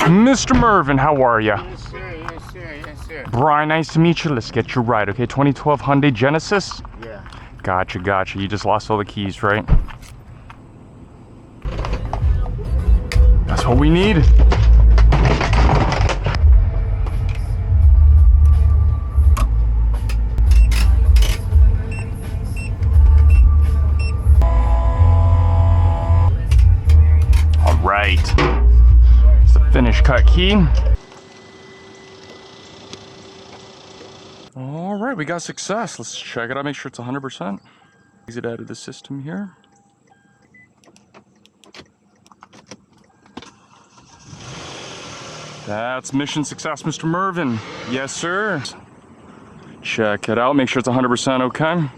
Mr. Mervin, how are ya? Yes, sir. Yes, sir. Yes, sir. Brian, nice to meet you. Let's get you right, okay? 2012 Hyundai Genesis? Yeah. Gotcha, gotcha. You just lost all the keys, right? That's what we need. All right. It's the finish cut key. All right, we got success. Let's check it out, make sure it's 100%. Exit out of the system here. That's mission success, Mr. Mervin. Yes, sir. Check it out, make sure it's 100% okay.